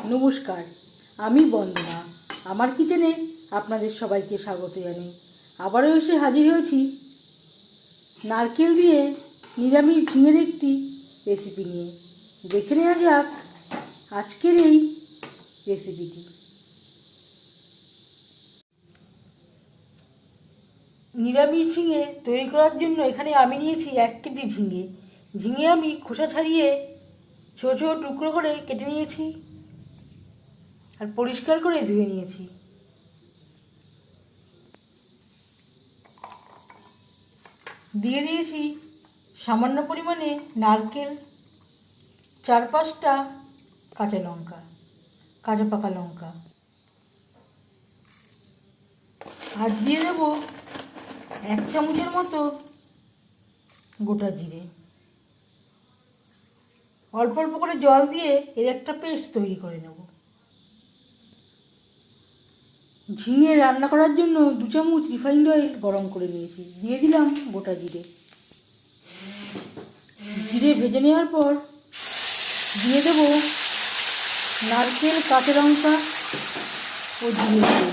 নমস্কার, আমি বন্দনা। আমার কিচেনে আপনাদের সবাইকে স্বাগত জানাই। আবারও এসে হাজির হয়েছি নারকেল দিয়ে নিরামিষ ঝিঙের একটি রেসিপি নিয়ে। দেখে নেওয়া যাক আজকের এই রেসিপিটি। নিরামিষ ঝিঙে তৈরি করার জন্য এখানে আমি নিয়েছি 1 কেজি ঝিঙে। ঝিঙে আমি খোসা ছাড়িয়ে ছোটো ছোটো টুকরো করে কেটে নিয়েছি আর পরিষ্কার করে ধুয়ে নিয়েছি। দিয়ে দিয়েছি সামান্য পরিমাণে নারকেল, 4-5টা কাঁচা লঙ্কা, কাঁচা পাকা লঙ্কা, আর দিয়ে দেবো 1 চামচের মতো গোটা জিরে। অল্প অল্প করে জল দিয়ে এর একটা পেস্ট তৈরি করে নেব। ঝিঙে রান্না করার জন্য 2 চামচ রিফাইন্ড অয়েল গরম করে নিয়েছি। দিয়ে দিলাম গোটা জিরে। জিরে ভেজে নেওয়ার পর দিয়ে দেবো নারকেল, কাঁচা লঙ্কা ও জিরে দিয়ে।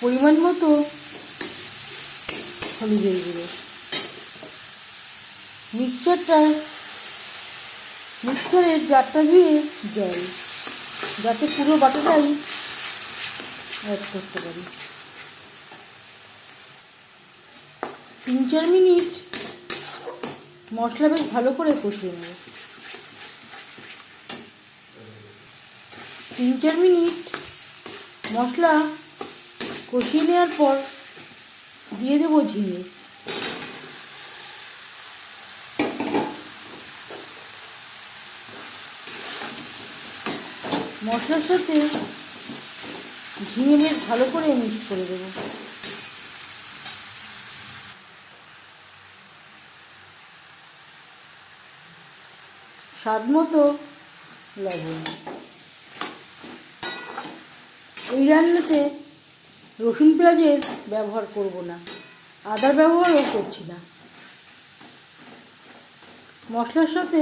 পরিমাণ মতো হলুদের গুঁড়ো। মিক্সচারের জারটা ধুয়ে জল, যাতে পুরো বাটাটাই অ্যাড করতে পারি। 3-4 মিনিট মশলা বেশ ভালো করে কষিয়ে নেব। 3-4 মিনিট মশলা কষিয়ে নেওয়ার পর দিয়ে দেবো ঝিঙে। মশলার সাথে ঝিঙে বেশ ভালো করে মিক্স করে দেবো। স্বাদ মতো লবণ। এই রান্নাতে রসুন পেঁয়াজের ব্যবহার করব না, আদার ব্যবহারও করছি না। মশলার সাথে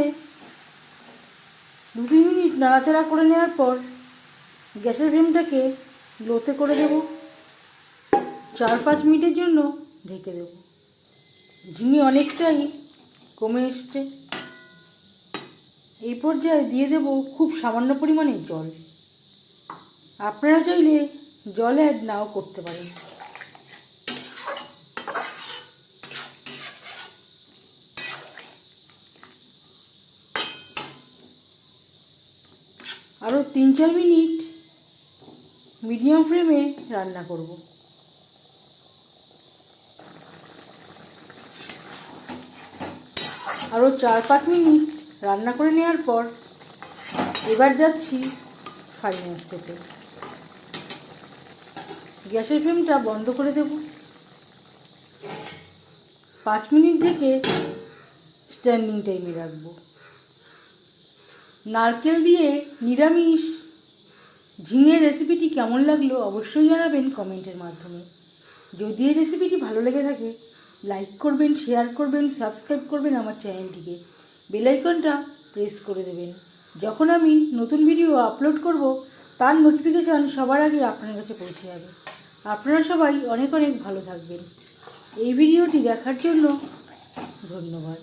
2-3 মিনিট নাড়াচাড়া করে নেওয়ার পর গ্যাসের ফ্লেমটাকে লোতে করে দেব। 4-5 মিনিটের জন্য ঢেকে দেব। ঝিঙে অনেকটাই কমে এসছে। এই পর্যায়ে দিয়ে দেব খুব সামান্য পরিমাণে জল। আপনারা চাইলে জল অ্যাড নাও করতে পারেন। আরও 3-4 মিনিট মিডিয়াম ফ্লেমে রান্না করব। আরও 4-5 মিনিট রান্না করে নেওয়ার পর এবার যাচ্ছি ফাইনাল স্টেপে। গ্যাসের ফ্লেমটা বন্ধ করে দেব। 5 মিনিট থেকে স্ট্যান্ডিং টাইমে রাখবো। নারকেল দিয়ে নিরামিষ ঝিঙের রেসিপিটি কেমন লাগলো অবশ্যই জানাবেন কমেন্টের মাধ্যমে। যদি এই রেসিপিটি ভালো লেগে থাকে লাইক করবেন, শেয়ার করবেন, সাবস্ক্রাইব করবেন আমার চ্যানেলটিকে। বেল আইকনটা প্রেস করে দেবেন। যখন আমি নতুন ভিডিও আপলোড করব তার নোটিফিকেশান সবার আগে আপনার কাছে পৌঁছে যাবে। আপনারা সবাই অনেক অনেক ভালো থাকবেন। এই ভিডিওটি দেখার জন্য ধন্যবাদ।